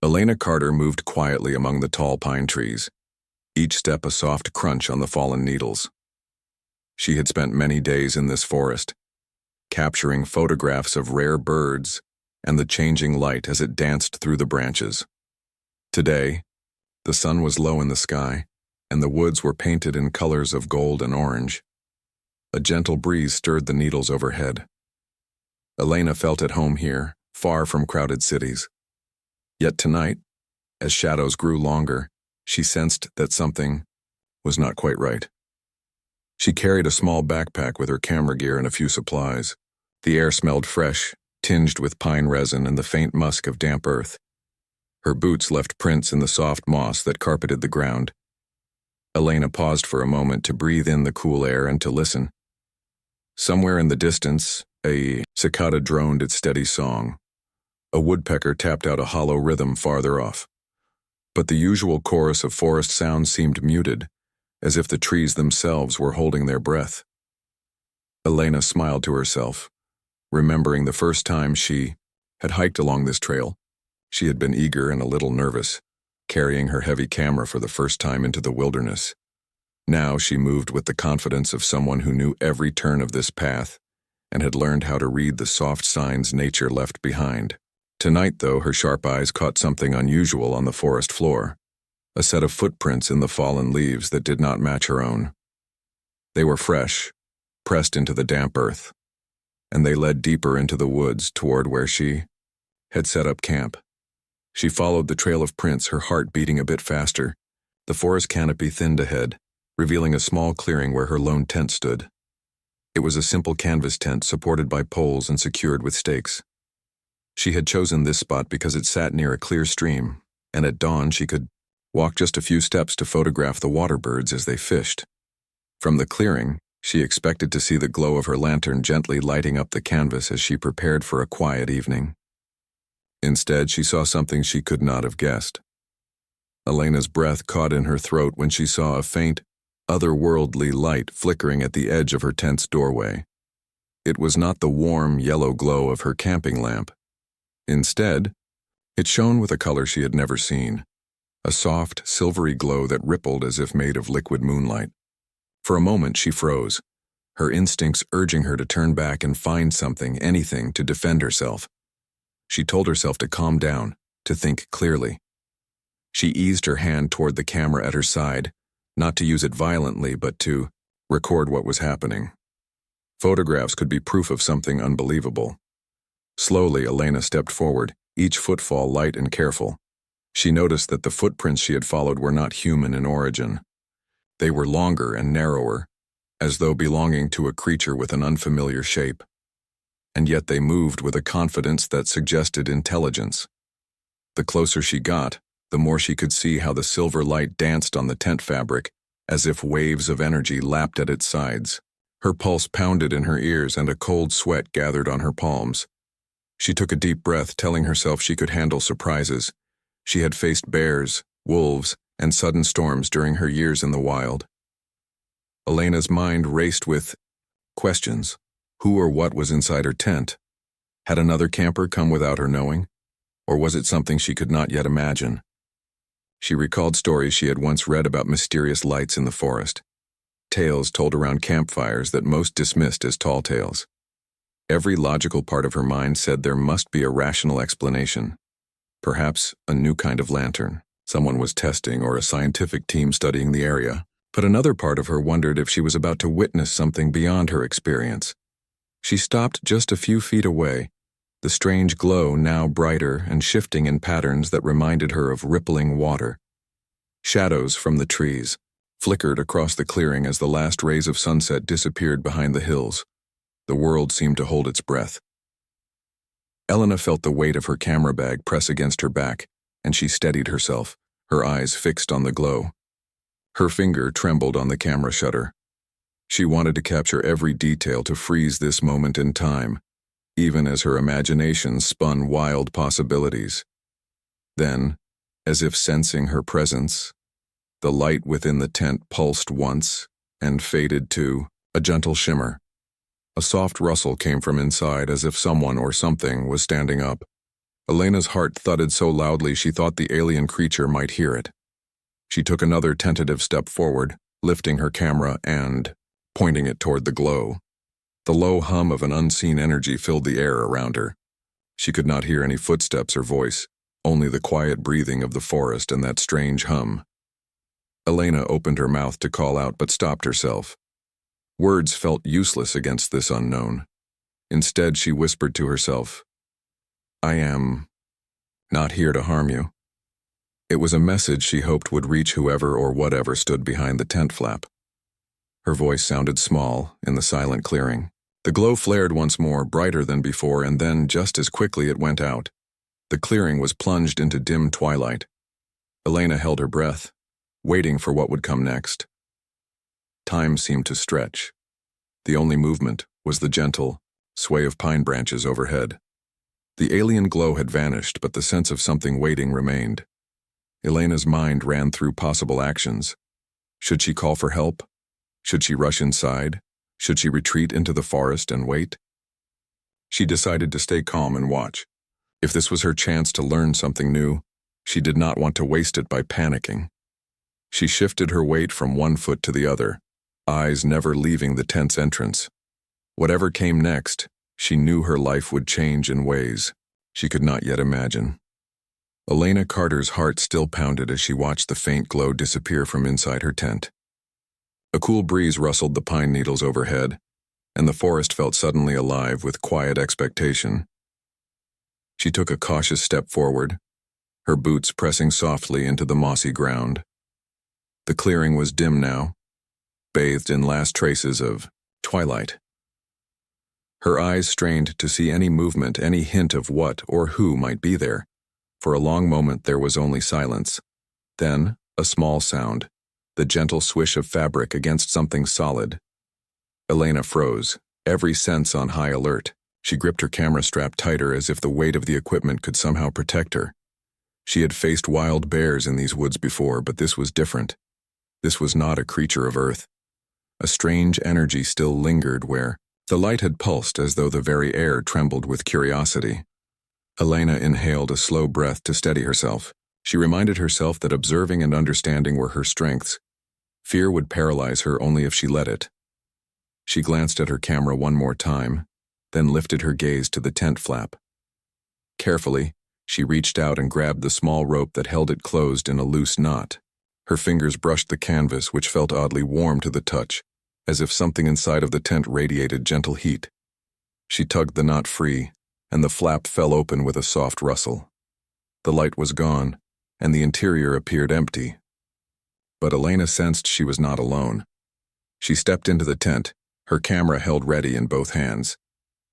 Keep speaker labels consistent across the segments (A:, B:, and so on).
A: Elena Carter moved quietly among the tall pine trees, each step a soft crunch on the fallen needles. She had spent many days in this forest, capturing photographs of rare birds and the changing light as it danced through the branches. Today, the sun was low in the sky, and the woods were painted in colors of gold and orange. A gentle breeze stirred the needles overhead. Elena felt at home here, far from crowded cities. Yet tonight, as shadows grew longer, she sensed that something was not quite right. She carried a small backpack with her camera gear and a few supplies. The air smelled fresh, tinged with pine resin and the faint musk of damp earth. Her boots left prints in the soft moss that carpeted the ground. Elena paused for a moment to breathe in the cool air and to listen. Somewhere in the distance, a cicada droned its steady song. A woodpecker tapped out a hollow rhythm farther off. But the usual chorus of forest sounds seemed muted, as if the trees themselves were holding their breath. Elena smiled to herself, remembering the first time she had hiked along this trail. She had been eager and a little nervous, carrying her heavy camera for the first time into the wilderness. Now she moved with the confidence of someone who knew every turn of this path and had learned how to read the soft signs nature left behind. Tonight, though, her sharp eyes caught something unusual on the forest floor, a set of footprints in the fallen leaves that did not match her own. They were fresh, pressed into the damp earth, and they led deeper into the woods toward where she had set up camp. She followed the trail of prints, her heart beating a bit faster. The forest canopy thinned ahead, revealing a small clearing where her lone tent stood. It was a simple canvas tent supported by poles and secured with stakes. She had chosen this spot because it sat near a clear stream, and at dawn she could walk just a few steps to photograph the water birds as they fished. From the clearing, she expected to see the glow of her lantern gently lighting up the canvas as she prepared for a quiet evening. Instead, she saw something she could not have guessed. Elena's breath caught in her throat when she saw a faint, otherworldly light flickering at the edge of her tent's doorway. It was not the warm, yellow glow of her camping lamp. Instead, it shone with a color she had never seen, a soft, silvery glow that rippled as if made of liquid moonlight. For a moment she froze, her instincts urging her to turn back and find something, anything, to defend herself. She told herself to calm down, to think clearly. She eased her hand toward the camera at her side, not to use it violently, but to record what was happening. Photographs could be proof of something unbelievable. Slowly, Elena stepped forward, each footfall light and careful. She noticed that the footprints she had followed were not human in origin. They were longer and narrower, as though belonging to a creature with an unfamiliar shape. And yet they moved with a confidence that suggested intelligence. The closer she got, the more she could see how the silver light danced on the tent fabric, as if waves of energy lapped at its sides. Her pulse pounded in her ears and a cold sweat gathered on her palms. She took a deep breath, telling herself she could handle surprises. She had faced bears, wolves, and sudden storms during her years in the wild. Elena's mind raced with questions. Who or what was inside her tent? Had another camper come without her knowing? Or was it something she could not yet imagine? She recalled stories she had once read about mysterious lights in the forest, tales told around campfires that most dismissed as tall tales. Every logical part of her mind said there must be a rational explanation. Perhaps a new kind of lantern someone was testing, or a scientific team studying the area. But another part of her wondered if she was about to witness something beyond her experience. She stopped just a few feet away, the strange glow now brighter and shifting in patterns that reminded her of rippling water. Shadows from the trees flickered across the clearing as the last rays of sunset disappeared behind the hills. The world seemed to hold its breath. Elena felt the weight of her camera bag press against her back, and she steadied herself, her eyes fixed on the glow. Her finger trembled on the camera shutter. She wanted to capture every detail, to freeze this moment in time, even as her imagination spun wild possibilities. Then, as if sensing her presence, the light within the tent pulsed once and faded to a gentle shimmer. A soft rustle came from inside, as if someone or something was standing up. Elena's heart thudded so loudly she thought the alien creature might hear it. She took another tentative step forward, lifting her camera and pointing it toward the glow. The low hum of an unseen energy filled the air around her. She could not hear any footsteps or voice, only the quiet breathing of the forest and that strange hum. Elena opened her mouth to call out but stopped herself. Words felt useless against this unknown. Instead, she whispered to herself, "I am not here to harm you." It was a message she hoped would reach whoever or whatever stood behind the tent flap. Her voice sounded small in the silent clearing. The glow flared once more, brighter than before, and then, just as quickly, it went out. The clearing was plunged into dim twilight. Elena held her breath, waiting for what would come next. Time seemed to stretch. The only movement was the gentle sway of pine branches overhead. The alien glow had vanished, but the sense of something waiting remained. Elena's mind ran through possible actions. Should she call for help? Should she rush inside? Should she retreat into the forest and wait? She decided to stay calm and watch. If this was her chance to learn something new, she did not want to waste it by panicking. She shifted her weight from one foot to the other, eyes never leaving the tent's entrance. Whatever came next, she knew her life would change in ways she could not yet imagine. Elena Carter's heart still pounded as she watched the faint glow disappear from inside her tent. A cool breeze rustled the pine needles overhead, and the forest felt suddenly alive with quiet expectation. She took a cautious step forward, her boots pressing softly into the mossy ground. The clearing was dim now, bathed in last traces of twilight. Her eyes strained to see any movement, any hint of what or who might be there. For a long moment there was only silence. Then, a small sound, the gentle swish of fabric against something solid. Elena froze, every sense on high alert. She gripped her camera strap tighter as if the weight of the equipment could somehow protect her. She had faced wild bears in these woods before, but this was different. This was not a creature of Earth. A strange energy still lingered where the light had pulsed as though the very air trembled with curiosity. Elena inhaled a slow breath to steady herself. She reminded herself that observing and understanding were her strengths. Fear would paralyze her only if she let it. She glanced at her camera one more time, then lifted her gaze to the tent flap. Carefully, she reached out and grabbed the small rope that held it closed in a loose knot. Her fingers brushed the canvas, which felt oddly warm to the touch, as if something inside of the tent radiated gentle heat. She tugged the knot free, and the flap fell open with a soft rustle. The light was gone, and the interior appeared empty. But Elena sensed she was not alone. She stepped into the tent, her camera held ready in both hands.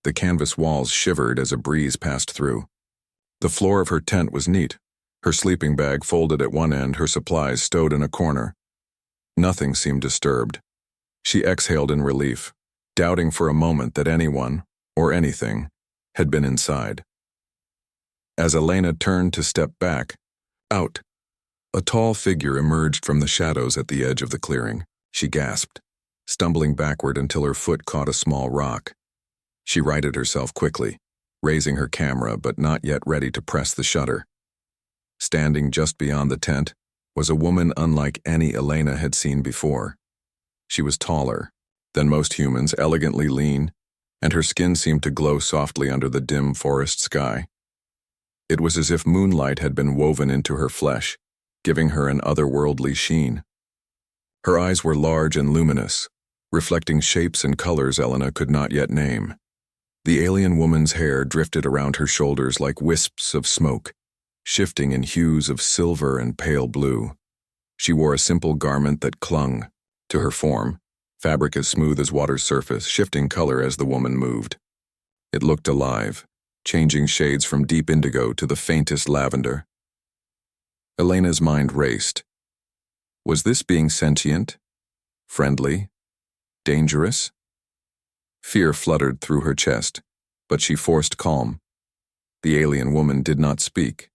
A: The canvas walls shivered as a breeze passed through. The floor of her tent was neat, her sleeping bag folded at one end, her supplies stowed in a corner. Nothing seemed disturbed. She exhaled in relief, doubting for a moment that anyone, or anything, had been inside. As Elena turned to step back, out, a tall figure emerged from the shadows at the edge of the clearing. She gasped, stumbling backward until her foot caught a small rock. She righted herself quickly, raising her camera but not yet ready to press the shutter. Standing just beyond the tent was a woman unlike any Elena had seen before. She was taller than most humans, elegantly lean, and her skin seemed to glow softly under the dim forest sky. It was as if moonlight had been woven into her flesh, giving her an otherworldly sheen. Her eyes were large and luminous, reflecting shapes and colors Elena could not yet name. The alien woman's hair drifted around her shoulders like wisps of smoke, shifting in hues of silver and pale blue. She wore a simple garment that clung to her form, fabric as smooth as water's surface, shifting color as the woman moved. It looked alive, changing shades from deep indigo to the faintest lavender. Elena's mind raced. Was this being sentient? Friendly? Dangerous? Fear fluttered through her chest, but she forced calm. The alien woman did not speak.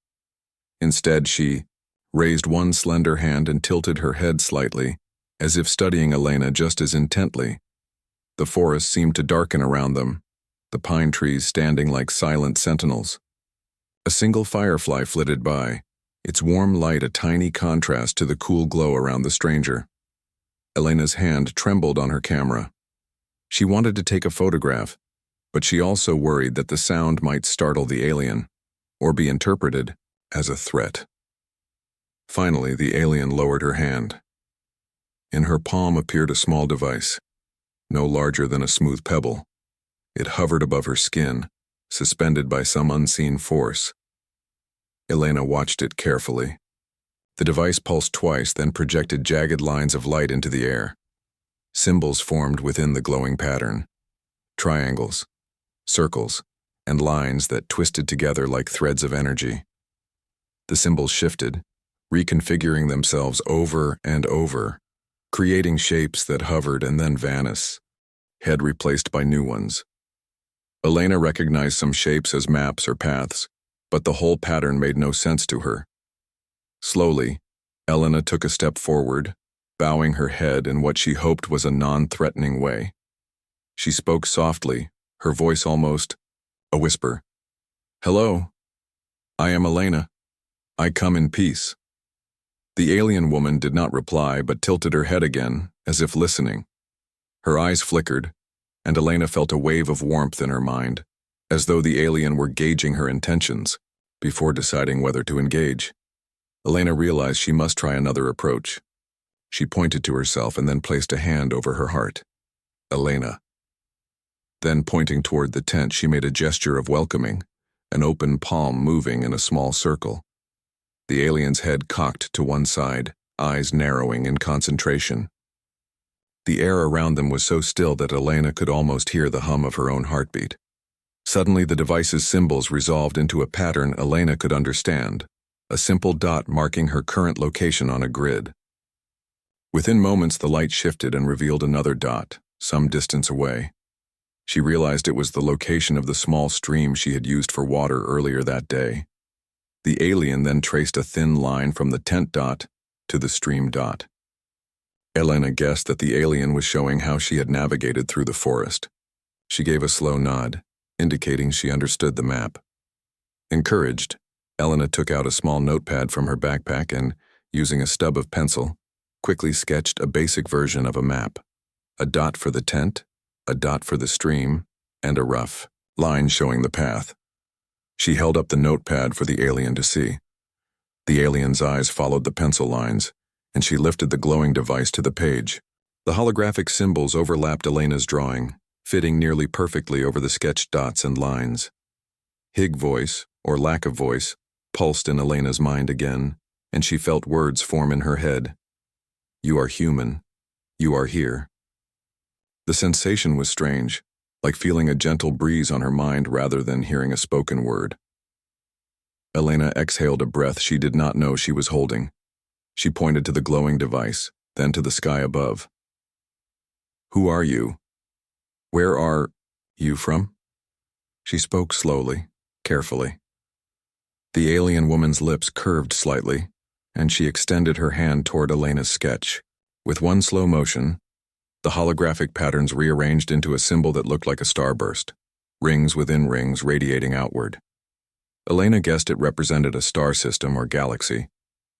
A: Instead, she raised one slender hand and tilted her head slightly, as if studying Elena just as intently. The forest seemed to darken around them, the pine trees standing like silent sentinels. A single firefly flitted by, its warm light a tiny contrast to the cool glow around the stranger. Elena's hand trembled on her camera. She wanted to take a photograph, but she also worried that the sound might startle the alien, or be interpreted as a threat. Finally, the alien lowered her hand. In her palm appeared a small device, no larger than a smooth pebble. It hovered above her skin, suspended by some unseen force. Elena watched it carefully. The device pulsed twice, then projected jagged lines of light into the air. Symbols formed within the glowing pattern. Triangles, circles, and lines that twisted together like threads of energy. The symbols shifted, reconfiguring themselves over and over, creating shapes that hovered and then vanished, head replaced by new ones. Elena recognized some shapes as maps or paths, but the whole pattern made no sense to her. Slowly, Elena took a step forward, bowing her head in what she hoped was a non-threatening way. She spoke softly, her voice almost a whisper. "Hello. I am Elena. I come in peace." The alien woman did not reply but tilted her head again, as if listening. Her eyes flickered, and Elena felt a wave of warmth in her mind, as though the alien were gauging her intentions before deciding whether to engage. Elena realized she must try another approach. She pointed to herself and then placed a hand over her heart. "Elena." Then, pointing toward the tent, she made a gesture of welcoming, an open palm moving in a small circle. The alien's head cocked to one side, eyes narrowing in concentration. The air around them was so still that Elena could almost hear the hum of her own heartbeat. Suddenly, the device's symbols resolved into a pattern Elena could understand, a simple dot marking her current location on a grid. Within moments, the light shifted and revealed another dot, some distance away. She realized it was the location of the small stream she had used for water earlier that day. The alien then traced a thin line from the tent dot to the stream dot. Elena guessed that the alien was showing how she had navigated through the forest. She gave a slow nod, indicating she understood the map. Encouraged, Elena took out a small notepad from her backpack and, using a stub of pencil, quickly sketched a basic version of a map. A dot for the tent, a dot for the stream, and a rough line showing the path. She held up the notepad for the alien to see. The alien's eyes followed the pencil lines, and she lifted the glowing device to the page. The holographic symbols overlapped Elena's drawing, fitting nearly perfectly over the sketched dots and lines. Hig voice, or lack of voice, pulsed in Elena's mind again, and she felt words form in her head. "You are human. You are here." The sensation was strange, like feeling a gentle breeze on her mind rather than hearing a spoken word. Elena exhaled a breath she did not know she was holding. She pointed to the glowing device, then to the sky above. "Who are you? Where are you from?" She spoke slowly, carefully. The alien woman's lips curved slightly, and she extended her hand toward Elena's sketch. With one slow motion, the holographic patterns rearranged into a symbol that looked like a starburst, rings within rings radiating outward. Elena guessed it represented a star system or galaxy.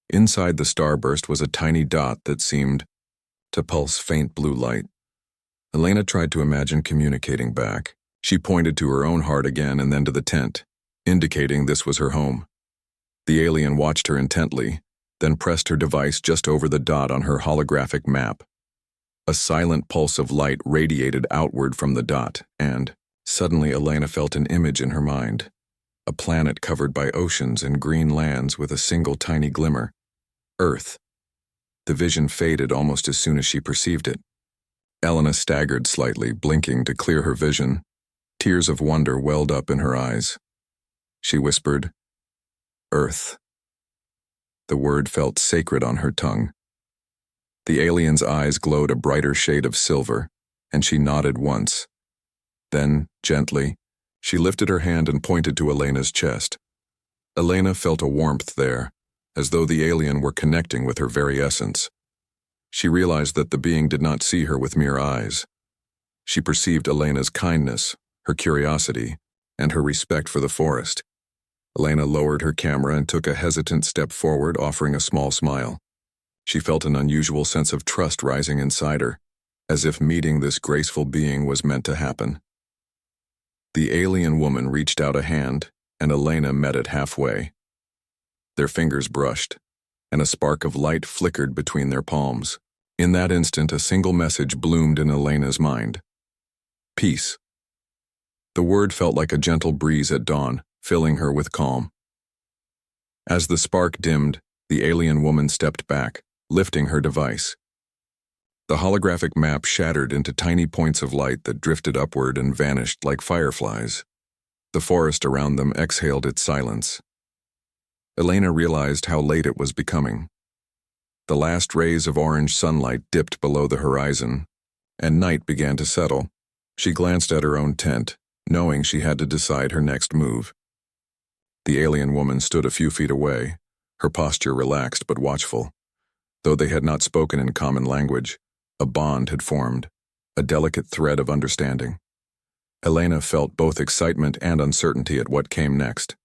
A: Inside the starburst was a tiny dot that seemed to pulse faint blue light. Elena tried to imagine communicating back. She pointed to her own heart again and then to the tent, indicating this was her home. The alien watched her intently, then pressed her device just over the dot on her holographic map. A silent pulse of light radiated outward from the dot, and suddenly Elena felt an image in her mind. A planet covered by oceans and green lands with a single tiny glimmer. Earth. The vision faded almost as soon as she perceived it. Elena staggered slightly, blinking to clear her vision. Tears of wonder welled up in her eyes. She whispered, "Earth." The word felt sacred on her tongue. The alien's eyes glowed a brighter shade of silver, and she nodded once. Then, gently, she lifted her hand and pointed to Elena's chest. Elena felt a warmth there, as though the alien were connecting with her very essence. She realized that the being did not see her with mere eyes. She perceived Elena's kindness, her curiosity, and her respect for the forest. Elena lowered her camera and took a hesitant step forward, offering a small smile. She felt an unusual sense of trust rising inside her, as if meeting this graceful being was meant to happen. The alien woman reached out a hand, and Elena met it halfway. Their fingers brushed, and a spark of light flickered between their palms. In that instant, a single message bloomed in Elena's mind. Peace. The word felt like a gentle breeze at dawn, filling her with calm. As the spark dimmed, the alien woman stepped back, lifting her device. The holographic map shattered into tiny points of light that drifted upward and vanished like fireflies. The forest around them exhaled its silence. Elena realized how late it was becoming. The last rays of orange sunlight dipped below the horizon, and night began to settle. She glanced at her own tent, knowing she had to decide her next move. The alien woman stood a few feet away, her posture relaxed but watchful. Though they had not spoken in common language, a bond had formed, a delicate thread of understanding. Elena felt both excitement and uncertainty at what came next.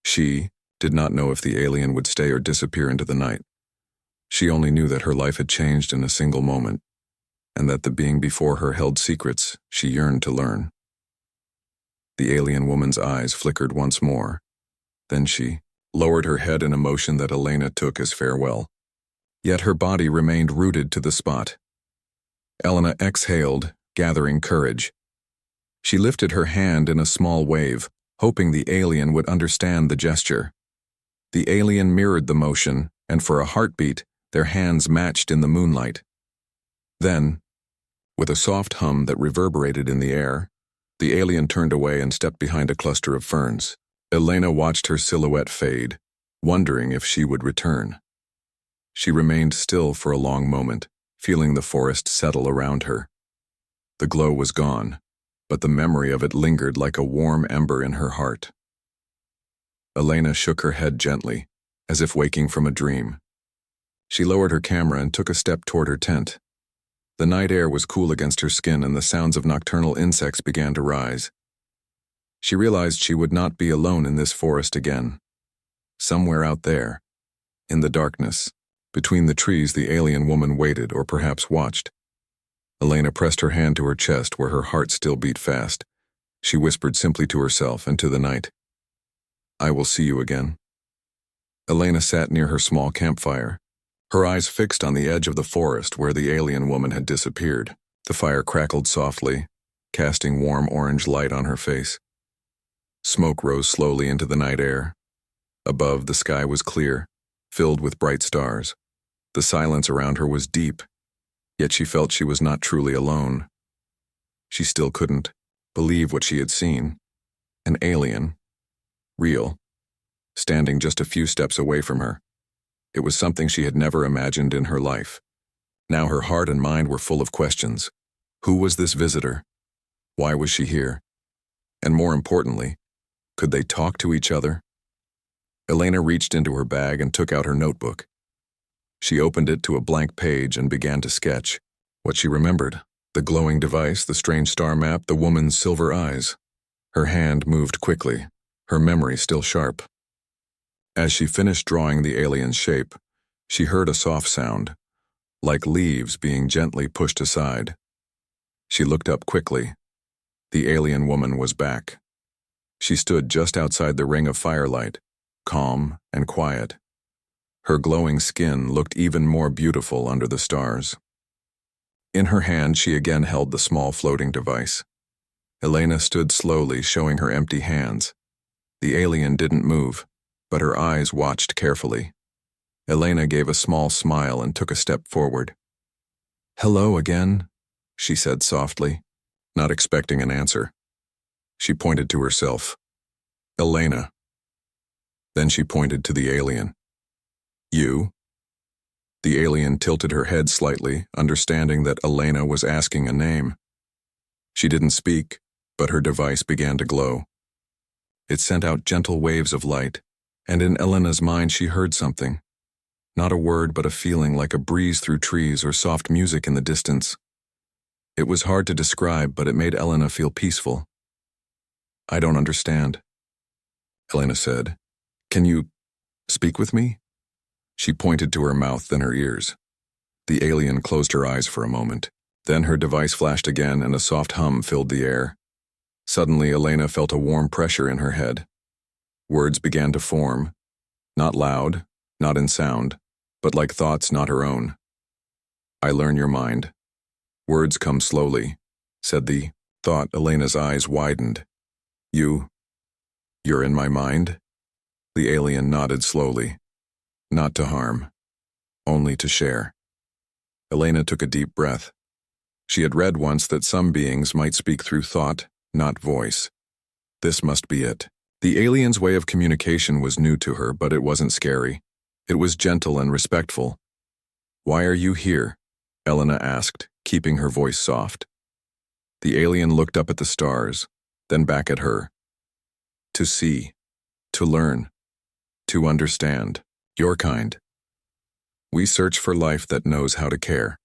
A: She did not know if the alien would stay or disappear into the night. She only knew that her life had changed in a single moment, and that the being before her held secrets she yearned to learn. The alien woman's eyes flickered once more. Then she lowered her head in a motion that Elena took as farewell. Yet her body remained rooted to the spot. Elena exhaled, gathering courage. She lifted her hand in a small wave, hoping the alien would understand the gesture. The alien mirrored the motion, and for a heartbeat, their hands matched in the moonlight. Then, with a soft hum that reverberated in the air, the alien turned away and stepped behind a cluster of ferns. Elena watched her silhouette fade, wondering if she would return. She remained still for a long moment, feeling the forest settle around her. The glow was gone, but the memory of it lingered like a warm ember in her heart. Elena shook her head gently, as if waking from a dream. She lowered her camera and took a step toward her tent. The night air was cool against her skin, and the sounds of nocturnal insects began to rise. She realized she would not be alone in this forest again. Somewhere out there, in the darkness, between the trees, the alien woman waited, or perhaps watched. Elena pressed her hand to her chest where her heart still beat fast. She whispered simply to herself and to the night, "I will see you again." Elena sat near her small campfire, her eyes fixed on the edge of the forest where the alien woman had disappeared. The fire crackled softly, casting warm orange light on her face. Smoke rose slowly into the night air. Above, the sky was clear, filled with bright stars. The silence around her was deep, yet she felt she was not truly alone. She still couldn't believe what she had seen. An alien, real, standing just a few steps away from her. It was something she had never imagined in her life. Now her heart and mind were full of questions. Who was this visitor? Why was she here? And more importantly, could they talk to each other? Elena reached into her bag and took out her notebook. She opened it to a blank page and began to sketch what she remembered: the glowing device, the strange star map, the woman's silver eyes. Her hand moved quickly, her memory still sharp. As she finished drawing the alien's shape, she heard a soft sound, like leaves being gently pushed aside. She looked up quickly. The alien woman was back. She stood just outside the ring of firelight, calm and quiet. Her glowing skin looked even more beautiful under the stars. In her hand, she again held the small floating device. Elena stood slowly, showing her empty hands. The alien didn't move, but her eyes watched carefully. Elena gave a small smile and took a step forward. "Hello again," she said softly, not expecting an answer. She pointed to herself. "Elena." Then she pointed to the alien. "You?" The alien tilted her head slightly, understanding that Elena was asking a name. She didn't speak, but her device began to glow. It sent out gentle waves of light, and in Elena's mind she heard something. Not a word, but a feeling like a breeze through trees or soft music in the distance. It was hard to describe, but it made Elena feel peaceful. "I don't understand." Elena said. Can you speak with me? She pointed to her mouth, then her ears. The alien closed her eyes for a moment. Then her device flashed again and a soft hum filled the air. Suddenly, Elena felt a warm pressure in her head. Words began to form, not loud, not in sound, but like thoughts not her own. I learn your mind. Words come slowly, said the thought. Elena's eyes widened. You're in my mind? The alien nodded slowly. Not to harm, only to share. Elena took a deep breath. She had read once that some beings might speak through thought, not voice. This must be it. The alien's way of communication was new to her, but it wasn't scary. It was gentle and respectful. Why are you here? Elena asked, keeping her voice soft. The alien looked up at the stars, then back at her. To see, to learn, to understand. Your kind. We search for life that knows how to care.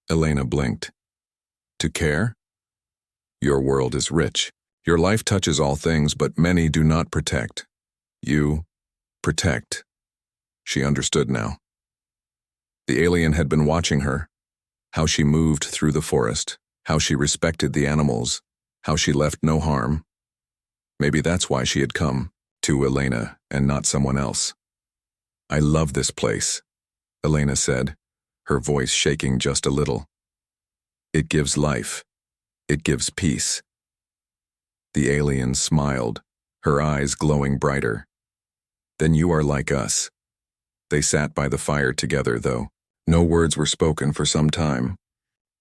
A: Elena blinked. To care? Your world is rich. Your life touches all things, but many do not protect. You protect. She understood now. The alien had been watching her, how she moved through the forest, how she respected the animals, how she left no harm. Maybe that's why she had come, to Elena and not someone else. I love this place, Elena said, her voice shaking just a little. It gives life. It gives peace. The alien smiled, her eyes glowing brighter. Then you are like us. They sat by the fire together, though. No words were spoken for some time.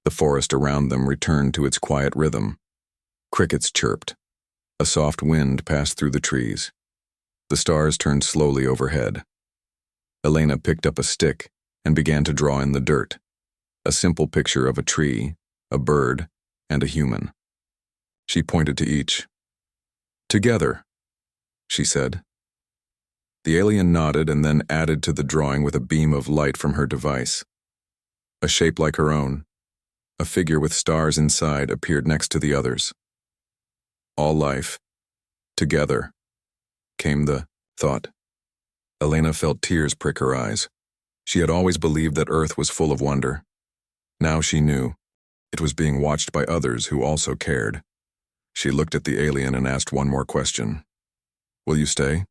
A: The forest around them returned to its quiet rhythm. Crickets chirped. A soft wind passed through the trees. The stars turned slowly overhead. Elena picked up a stick and began to draw in the dirt. A simple picture of a tree, a bird, and a human. She pointed to each. Together, she said. The alien nodded and then added to the drawing with a beam of light from her device. A shape like her own, a figure with stars inside, appeared next to the others. All life, together, came the thought. Elena felt tears prick her eyes. She had always believed that Earth was full of wonder. Now she knew. It was being watched by others who also cared. She looked at the alien and asked one more question. Will you stay?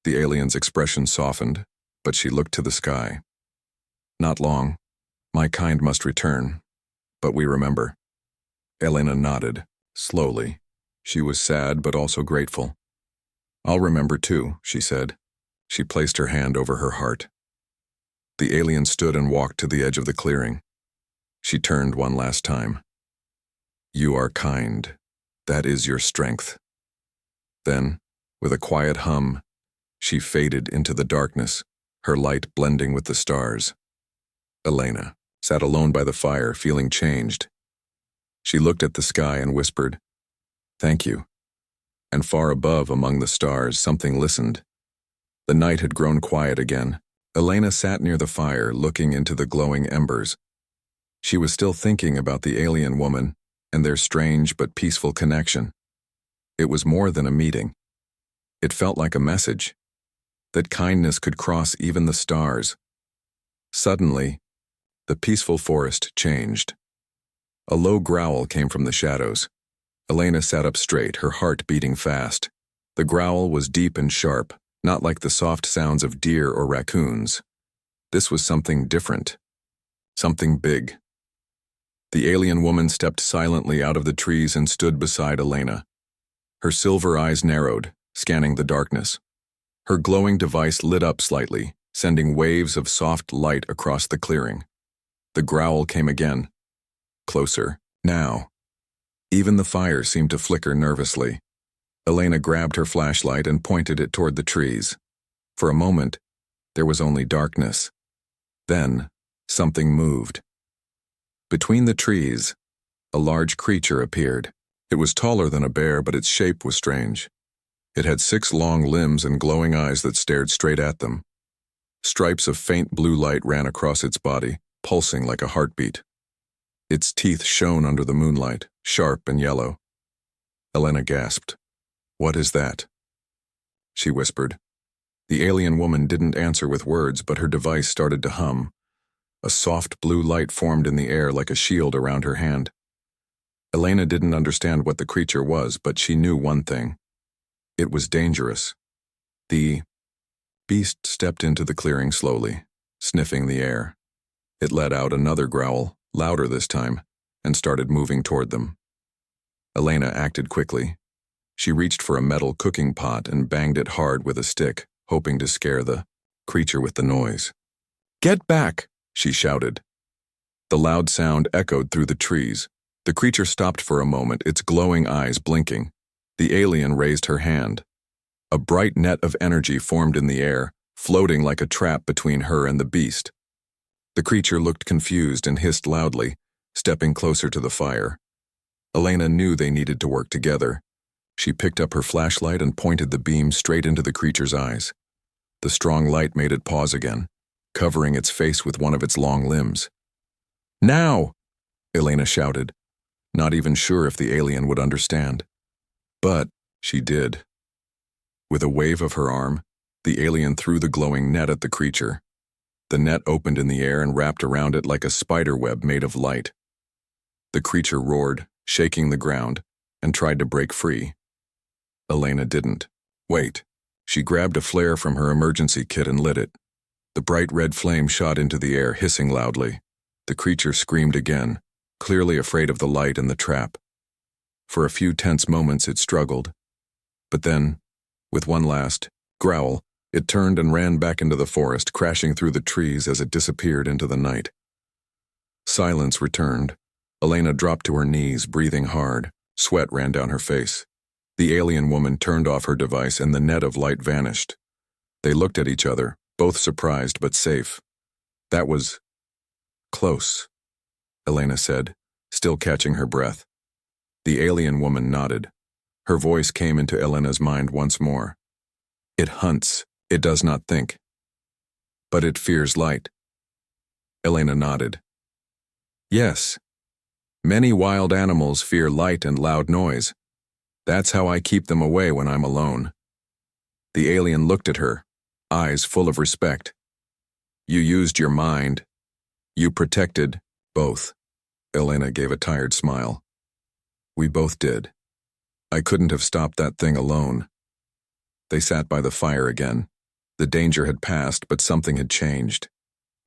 A: The alien's expression softened, but she looked to the sky. Not long. My kind must return, but we remember. Elena nodded, slowly. She was sad but also grateful. I'll remember too, she said. She placed her hand over her heart. The alien stood and walked to the edge of the clearing. She turned one last time. You are kind. That is your strength. Then, with a quiet hum, she faded into the darkness, her light blending with the stars. Elena sat alone by the fire, feeling changed. She looked at the sky and whispered, "Thank you." And far above, among the stars, something listened. The night had grown quiet again. Elena sat near the fire, looking into the glowing embers. She was still thinking about the alien woman and their strange but peaceful connection. It was more than a meeting. It felt like a message, that kindness could cross even the stars. Suddenly, the peaceful forest changed. A low growl came from the shadows. Elena sat up straight, her heart beating fast. The growl was deep and sharp, not like the soft sounds of deer or raccoons. This was something different, something big. The alien woman stepped silently out of the trees and stood beside Elena. Her silver eyes narrowed, scanning the darkness. Her glowing device lit up slightly, sending waves of soft light across the clearing. The growl came again. Closer, now. Even the fire seemed to flicker nervously. Elena grabbed her flashlight and pointed it toward the trees. For a moment, there was only darkness. Then, something moved. Between the trees, a large creature appeared. It was taller than a bear, but its shape was strange. It had 6 long limbs and glowing eyes that stared straight at them. Stripes of faint blue light ran across its body, pulsing like a heartbeat. Its teeth shone under the moonlight, sharp and yellow. Elena gasped. What is that? she whispered. The alien woman didn't answer with words, but her device started to hum. A soft blue light formed in the air like a shield around her hand. Elena didn't understand what the creature was, but she knew one thing. It was dangerous. The beast stepped into the clearing slowly, sniffing the air. It let out another growl, louder this time, and started moving toward them. Elena acted quickly. She reached for a metal cooking pot and banged it hard with a stick, hoping to scare the creature with the noise. "Get back!" she shouted. The loud sound echoed through the trees. The creature stopped for a moment, its glowing eyes blinking. The alien raised her hand. A bright net of energy formed in the air, floating like a trap between her and the beast. The creature looked confused and hissed loudly, stepping closer to the fire. Elena knew they needed to work together. She picked up her flashlight and pointed the beam straight into the creature's eyes. The strong light made it pause again, covering its face with one of its long limbs. "Now!" Elena shouted, not even sure if the alien would understand. But she did. With a wave of her arm, the alien threw the glowing net at the creature. The net opened in the air and wrapped around it like a spider web made of light. The creature roared, shaking the ground, and tried to break free. Elena didn't. Wait. She grabbed a flare from her emergency kit and lit it. The bright red flame shot into the air, hissing loudly. The creature screamed again, clearly afraid of the light and the trap. For a few tense moments it struggled. But then, with one last growl, it turned and ran back into the forest, crashing through the trees as it disappeared into the night. Silence returned. Elena dropped to her knees, breathing hard. Sweat ran down her face. The alien woman turned off her device and the net of light vanished. They looked at each other, both surprised but safe. "That was close," Elena said, still catching her breath. The alien woman nodded. Her voice came into Elena's mind once more. "It hunts. It does not think. But it fears light." Elena nodded. "Yes. Many wild animals fear light and loud noise. That's how I keep them away when I'm alone." The alien looked at her, eyes full of respect. "You used your mind. You protected both." Elena gave a tired smile. "We both did. I couldn't have stopped that thing alone." They sat by the fire again. The danger had passed, but something had changed.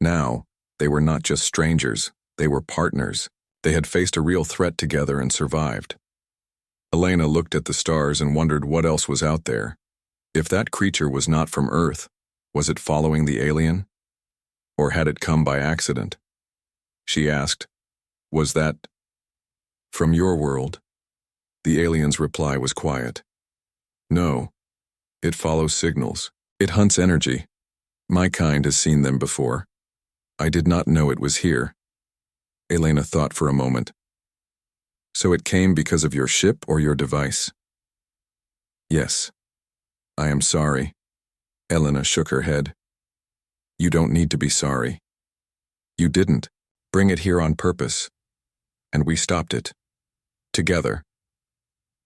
A: Now, they were not just strangers, they were partners. They had faced a real threat together and survived. Elena looked at the stars and wondered what else was out there. If that creature was not from Earth, was it following the alien? Or had it come by accident? She asked, "Was that from your world?" The alien's reply was quiet. "No. It follows signals. It hunts energy. My kind has seen them before. I did not know it was here." Elena thought for a moment. "So it came because of your ship or your device?" "Yes. I am sorry." Elena shook her head. "You don't need to be sorry. You didn't bring it here on purpose. And we stopped it. Together."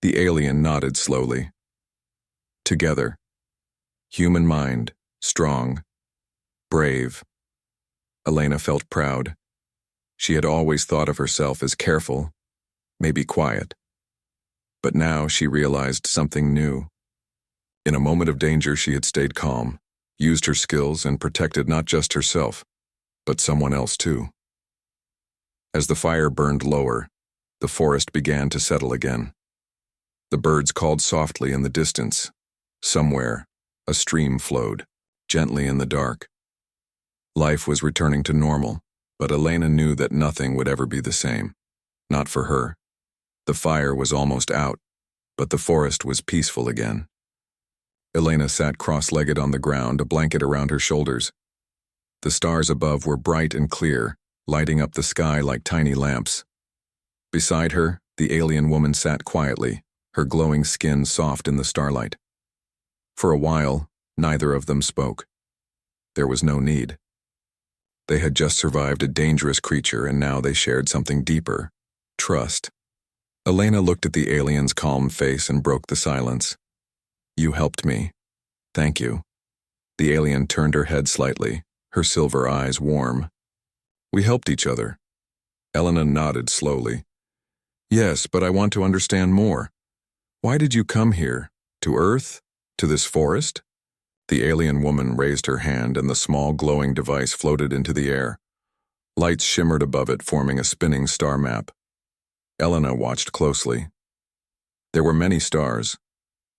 A: The alien nodded slowly. Together. Human mind, strong, brave. Elena felt proud. She had always thought of herself as careful, maybe quiet. But now she realized something new. In a moment of danger, she had stayed calm, used her skills, and protected not just herself, but someone else too. As the fire burned lower, the forest began to settle again. The birds called softly in the distance. Somewhere, a stream flowed, gently in the dark. Life was returning to normal, but Elena knew that nothing would ever be the same. Not for her. The fire was almost out, but the forest was peaceful again. Elena sat cross-legged on the ground, a blanket around her shoulders. The stars above were bright and clear, lighting up the sky like tiny lamps. Beside her, the alien woman sat quietly, her glowing skin soft in the starlight. For a while, neither of them spoke. There was no need. They had just survived a dangerous creature, and now they shared something deeper: trust. Elena looked at the alien's calm face and broke the silence. "You helped me. Thank you. The alien turned her head slightly, her silver eyes warm. We helped each other. Elena nodded slowly. Yes, but I want to understand more. Why did you come here? To Earth? To this forest? The alien woman raised her hand and the small glowing device floated into the air. Lights shimmered above it, forming a spinning star map. Elena watched closely. There were many stars,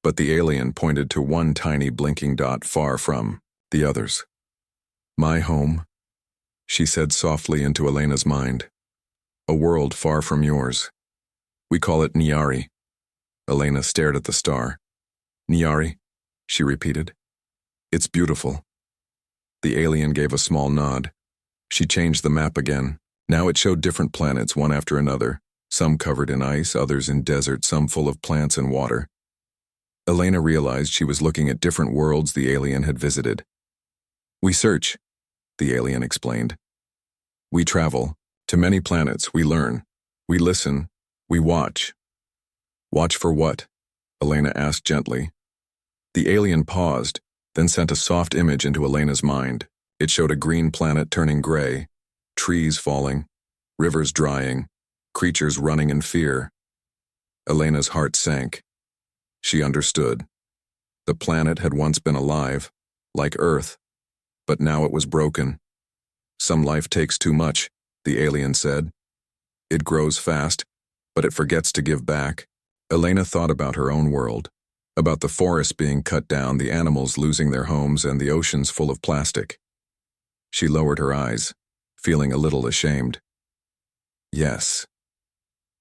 A: but the alien pointed to one tiny blinking dot far from the others. My home, she said softly into Elena's mind. A world far from yours. We call it Nyari. Elena stared at the star. Nyari, she repeated. It's beautiful. The alien gave a small nod. She changed the map again. Now it showed different planets, one after another, some covered in ice, others in desert, some full of plants and water. Elena realized she was looking at different worlds the alien had visited. We search, the alien explained. We travel to many planets, we learn, we listen, we watch. Watch for what? Elena asked gently. The alien paused, then sent a soft image into Elena's mind. It showed a green planet turning gray, trees falling, rivers drying, creatures running in fear. Elena's heart sank. She understood. The planet had once been alive, like Earth, but now it was broken. Some life takes too much, the alien said. It grows fast, but it forgets to give back. Elena thought about her own world, about the forests being cut down, the animals losing their homes, and the oceans full of plastic. She lowered her eyes, feeling a little ashamed. Yes,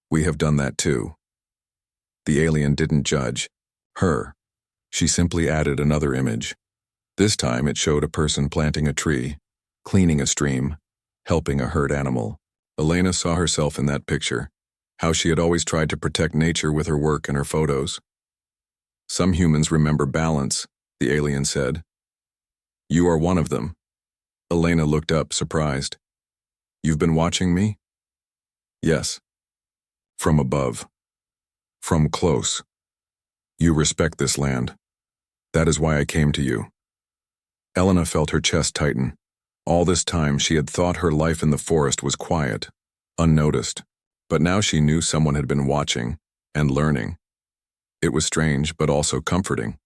A: we have done that too. The alien didn't judge her. She simply added another image. This time it showed a person planting a tree, cleaning a stream, helping a hurt animal. Elena saw herself in that picture, how she had always tried to protect nature with her work and her photos. Some humans remember balance, the alien said. You are one of them. Elena looked up, surprised. You've been watching me? Yes. From above. From close. You respect this land. That is why I came to you. Elena felt her chest tighten. All this time she had thought her life in the forest was quiet, unnoticed, but now she knew someone had been watching and learning. It was strange, but also comforting.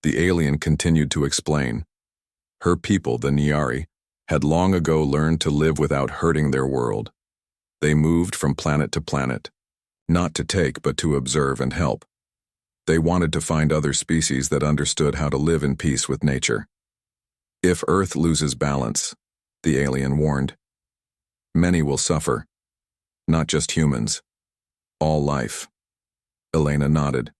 A: The alien continued to explain. Her people, the Nyari, had long ago learned to live without hurting their world. They moved from planet to planet, not to take but to observe and help. They wanted to find other species that understood how to live in peace with nature. If Earth loses balance, the alien warned, many will suffer. Not just humans. All life. Elena nodded.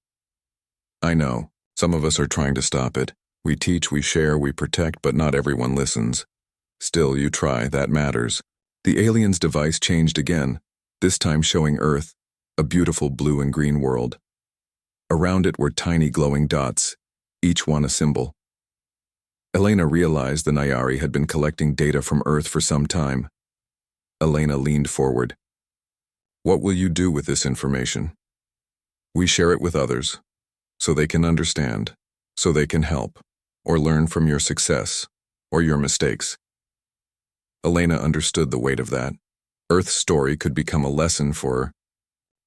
A: I know, some of us are trying to stop it. We teach, we share, we protect, but not everyone listens. Still, you try, that matters. The alien's device changed again, this time showing Earth, a beautiful blue and green world. Around it were tiny glowing dots, each one a symbol. Elena realized the Nyari had been collecting data from Earth for some time. Elena leaned forward. What will you do with this information? We share it with others, so they can understand, so they can help, or learn from your success, or your mistakes. Elena understood the weight of that. Earth's story could become a lesson for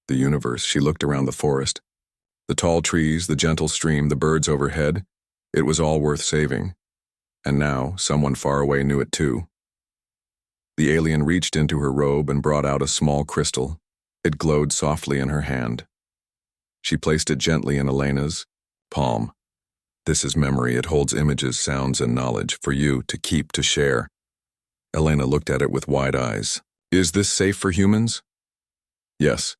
A: the universe. She looked around the forest. The tall trees, the gentle stream, the birds overhead, it was all worth saving. And now, someone far away knew it too. The alien reached into her robe and brought out a small crystal. It glowed softly in her hand. She placed it gently in Elena's palm. This is memory. It holds images, sounds, and knowledge for you to keep, to share. Elena looked at it with wide eyes. Is this safe for humans? Yes.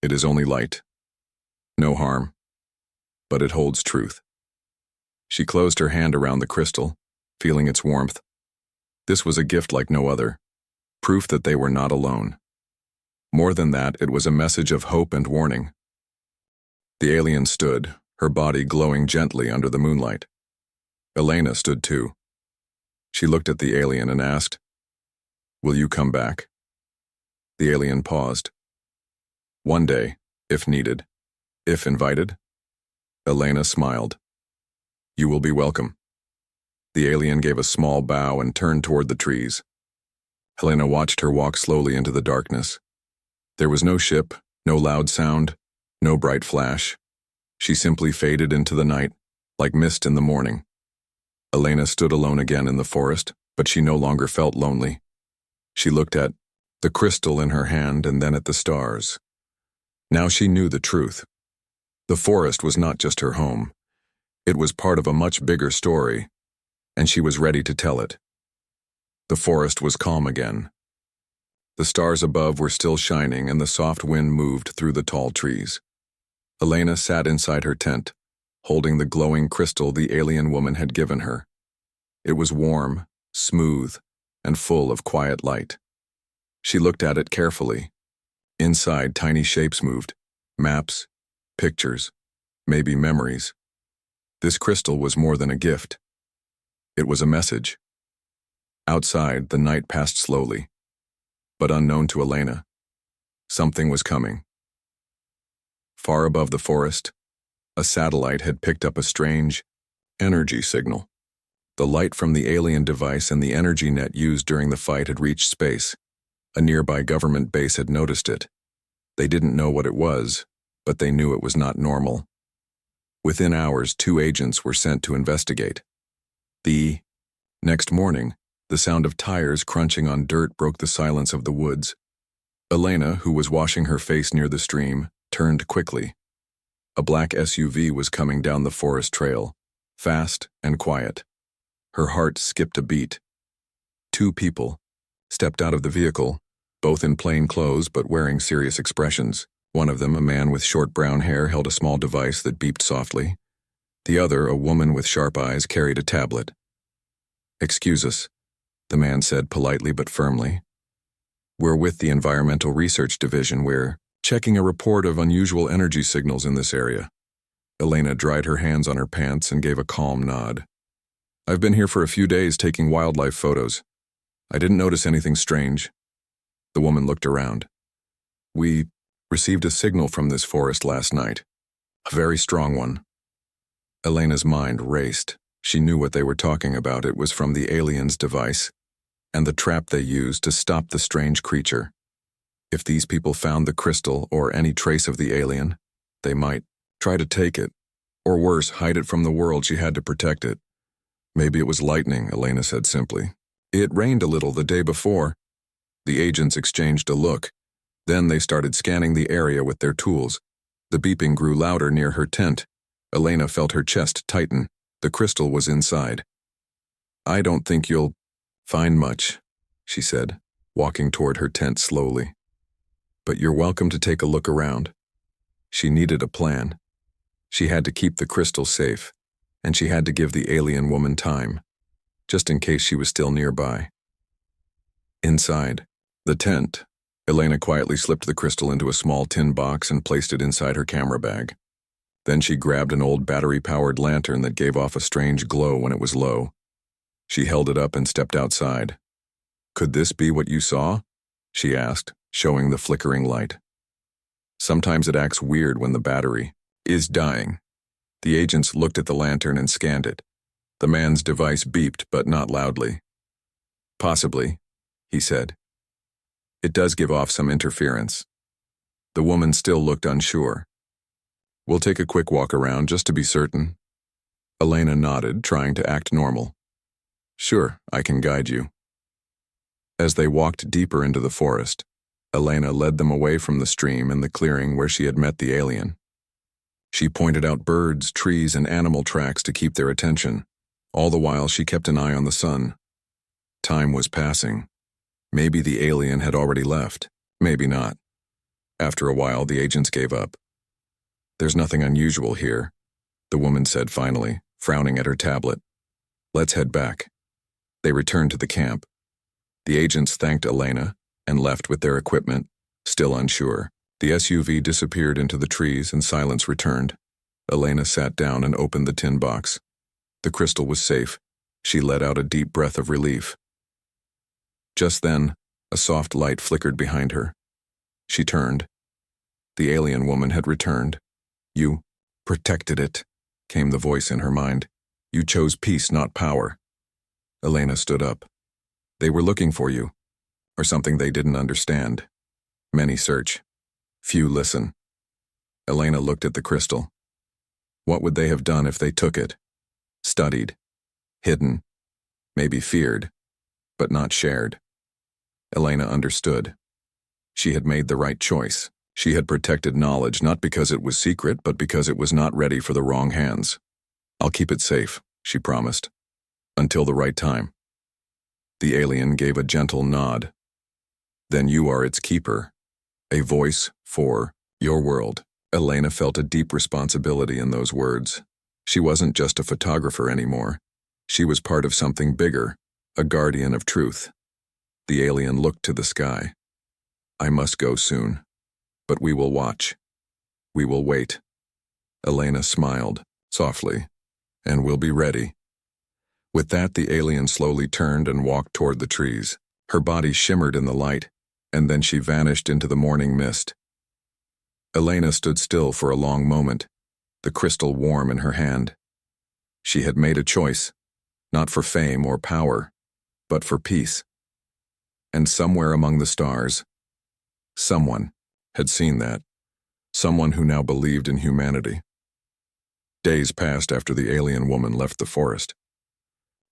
A: It is only light. No harm. But it holds truth. She closed her hand around the crystal, feeling its warmth. This was a gift like no other. Proof that they were not alone. More than that, it was a message of hope and warning. The alien stood, her body glowing gently under the moonlight. Elena stood too. She looked at the alien and asked, Will you come back? The alien paused. One day, if needed. If invited? Elena smiled. You will be welcome. The alien gave a small bow and turned toward the trees. Helena watched her walk slowly into the darkness. There was no ship, no loud sound, no bright flash. She simply faded into the night, like mist in the morning. Helena stood alone again in the forest, but she no longer felt lonely. She looked at the crystal in her hand and then at the stars. Now she knew the truth. The forest was not just her home. It was part of a much bigger story, and she was ready to tell it. The forest was calm again. The stars above were still shining and the soft wind moved through the tall trees. Helena sat inside her tent, holding the glowing crystal the alien woman had given her. It was warm, smooth, and full of quiet light. She looked at it carefully. Inside, tiny shapes moved. Maps, pictures, maybe memories. This crystal was more than a gift. It was a message. Outside, the night passed slowly. But unknown to Helena, something was coming. Far above the forest, a satellite had picked up a strange energy signal. The light from the alien device and the energy net used during the fight had reached space. A nearby government base had noticed it. They didn't know what it was, but they knew it was not normal. Within hours, 2 agents were sent to investigate. The next morning, the sound of tires crunching on dirt broke the silence of the woods. Helena, who was washing her face near the stream, turned quickly. A black SUV was coming down the forest trail, fast and quiet. Her heart skipped a beat. 2 people stepped out of the vehicle, both in plain clothes but wearing serious expressions. One of them, a man with short brown hair, held a small device that beeped softly. The other, a woman with sharp eyes, carried a tablet. "Excuse us," the man said politely but firmly. "We're with the Environmental Research Division. We're checking a report of unusual energy signals in this area." Helena dried her hands on her pants and gave a calm nod. "I've been here for a few days taking wildlife photos. I didn't notice anything strange." The woman looked around. "We received a signal from this forest last night. A very strong one." Elena's mind raced. She knew what they were talking about. It was from the alien's device, and the trap they used to stop the strange creature. If these people found the crystal or any trace of the alien, they might try to take it, or worse, hide it from the world. She had to protect it. "Maybe it was lightning," Helena said simply. "It rained a little the day before." The agents exchanged a look. Then they started scanning the area with their tools. The beeping grew louder near her tent. Helena felt her chest tighten. The crystal was inside. "I don't think you'll find much," she said, walking toward her tent slowly. "But you're welcome to take a look around." She needed a plan. She had to keep the crystal safe, and she had to give the alien woman time, just in case she was still nearby. Inside the tent, Helena quietly slipped the crystal into a small tin box and placed it inside her camera bag. Then she grabbed an old battery-powered lantern that gave off a strange glow when it was low. She held it up and stepped outside. "Could this be what you saw?" she asked, showing the flickering light. "Sometimes it acts weird when the battery is dying." The agents looked at the lantern and scanned it. The man's device beeped, but not loudly. "Possibly," he said. "It does give off some interference." The woman still looked unsure. "We'll take a quick walk around just to be certain." Helena nodded, trying to act normal. "Sure, I can guide you." As they walked deeper into the forest, Helena led them away from the stream and the clearing where she had met the alien. She pointed out birds, trees, and animal tracks to keep their attention. All the while, she kept an eye on the sun. Time was passing. Maybe the alien had already left. Maybe not. After a while, the agents gave up. "There's nothing unusual here," the woman said finally, frowning at her tablet. "Let's head back." They returned to the camp. The agents thanked Helena and left with their equipment, still unsure. The SUV disappeared into the trees and silence returned. Helena sat down and opened the tin box. The crystal was safe. She let out a deep breath of relief. Just then, a soft light flickered behind her. She turned. The alien woman had returned. "You protected it," came the voice in her mind. You chose peace, not power. Elena stood up. They were looking for you, or something they didn't understand. Many search. Few listen. Elena looked at the crystal. What would they have done if they took it? Studied. Hidden. Maybe feared. But not shared. Elena understood. She had made the right choice. She had protected knowledge not because it was secret, but because it was not ready for the wrong hands. I'll keep it safe, she promised. Until the right time. The alien gave a gentle nod. Then you are its keeper. A voice for your world. Elena felt a deep responsibility in those words. She wasn't just a photographer anymore. She was part of something bigger, a guardian of truth. The alien looked to the sky. I must go soon. But we will watch. We will wait. Elena smiled, softly, and we'll be ready. With that, the alien slowly turned and walked toward the trees. Her body shimmered in the light, and then she vanished into the morning mist. Elena stood still for a long moment, the crystal warm in her hand. She had made a choice, not for fame or power, but for peace. And somewhere among the stars, someone had seen that, someone who now believed in humanity. Days passed after the alien woman left the forest.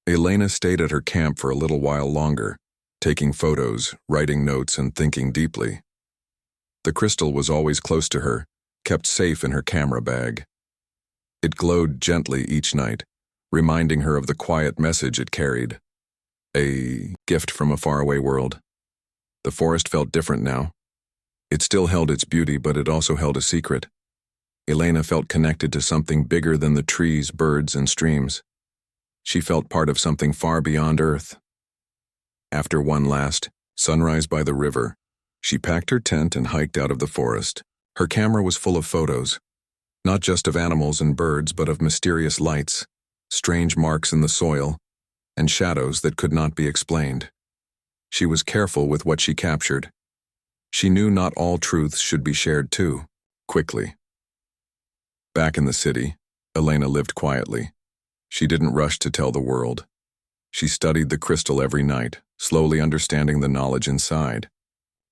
A: Elena stayed at her camp for a little while longer, taking photos, writing notes, and thinking deeply. The crystal was always close to her, kept safe in her camera bag. It glowed gently each night, reminding her of the quiet message it carried. A gift from a faraway world. The forest felt different now. It still held its beauty, but it also held a secret. Elena felt connected to something bigger than the trees, birds, and streams. She felt part of something far beyond Earth. After one last sunrise by the river, she packed her tent and hiked out of the forest. Her camera was full of photos, not just of animals and birds, but of mysterious lights, strange marks in the soil, and shadows that could not be explained. She was careful with what she captured. She knew not all truths should be shared too, quickly. Back in the city, Elena lived quietly. She didn't rush to tell the world. She studied the crystal every night, slowly understanding the knowledge inside.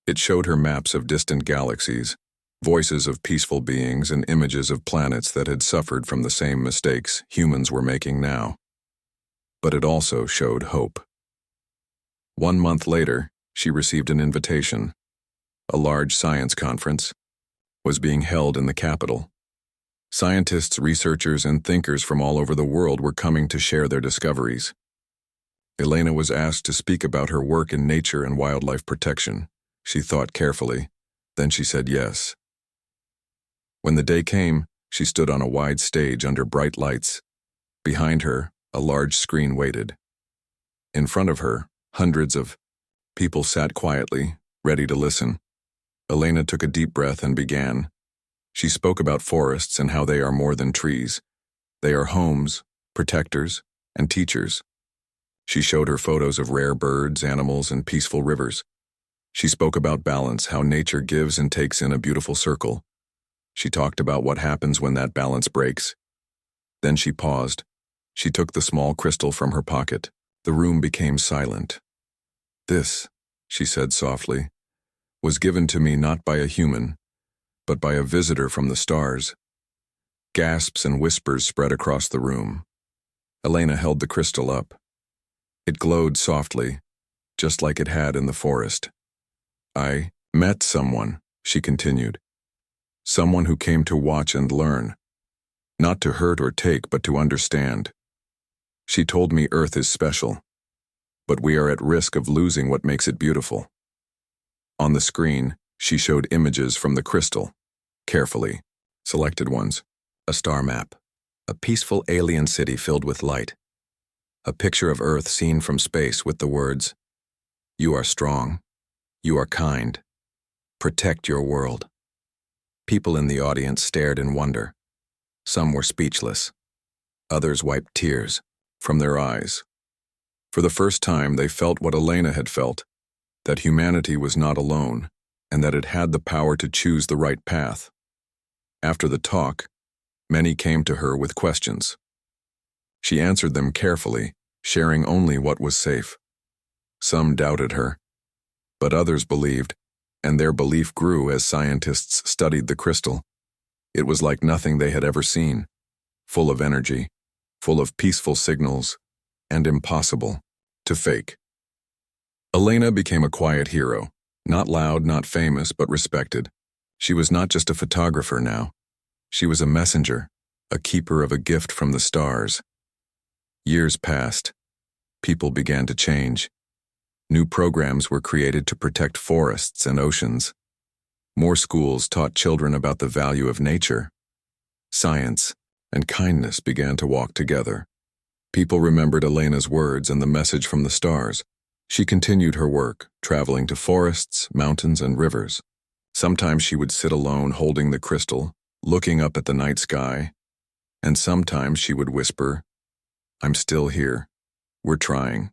A: It showed her maps of distant galaxies, voices of peaceful beings, and images of planets that had suffered from the same mistakes humans were making now. But it also showed hope. 1 month later, she received an invitation. A large science conference was being held in the capital. Scientists, researchers, and thinkers from all over the world were coming to share their discoveries. Elena was asked to speak about her work in nature and wildlife protection. She thought carefully, then she said yes. When the day came, she stood on a wide stage under bright lights. Behind her, a large screen waited. In front of her, hundreds of people sat quietly, ready to listen. Elena took a deep breath and began. She spoke about forests and how they are more than trees. They are homes, protectors, and teachers. She showed her photos of rare birds, animals, and peaceful rivers. She spoke about balance, how nature gives and takes in a beautiful circle. She talked about what happens when that balance breaks. Then she paused. She took the small crystal from her pocket. The room became silent. This, she said softly, was given to me not by a human, but by a visitor from the stars. Gasps and whispers spread across the room. Elena held the crystal up. It glowed softly, just like it had in the forest. I met someone, she continued. Someone who came to watch and learn. Not to hurt or take, but to understand. She told me Earth is special, but we are at risk of losing what makes it beautiful. On the screen, she showed images from the crystal, carefully, selected ones. A star map, a peaceful alien city filled with light. A picture of Earth seen from space with the words, "You are strong. You are kind. Protect your world." People in the audience stared in wonder. Some were speechless. Others wiped tears from their eyes. For the first time, they felt what Elena had felt, that humanity was not alone, and that it had the power to choose the right path. After the talk, many came to her with questions. She answered them carefully, sharing only what was safe. Some doubted her, but others believed, and their belief grew as scientists studied the crystal. It was like nothing they had ever seen, full of energy, full of peaceful signals, and impossible to fake. Elena became a quiet hero, not loud, not famous, but respected. She was not just a photographer now. She was a messenger, a keeper of a gift from the stars. Years passed. People began to change. New programs were created to protect forests and oceans. More schools taught children about the value of nature. Science and kindness began to walk together. People remembered Elena's words and the message from the stars. She continued her work, traveling to forests, mountains, and rivers. Sometimes she would sit alone holding the crystal, looking up at the night sky, and sometimes she would whisper, "I'm still here. We're trying."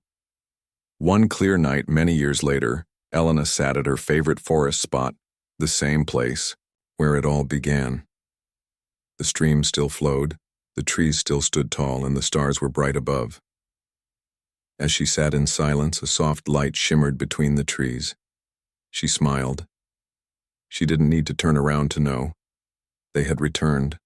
A: One clear night many years later, Elena sat at her favorite forest spot, the same place where it all began. The stream still flowed, the trees still stood tall, and the stars were bright above. As she sat in silence, a soft light shimmered between the trees. She smiled. She didn't need to turn around to know. They had returned.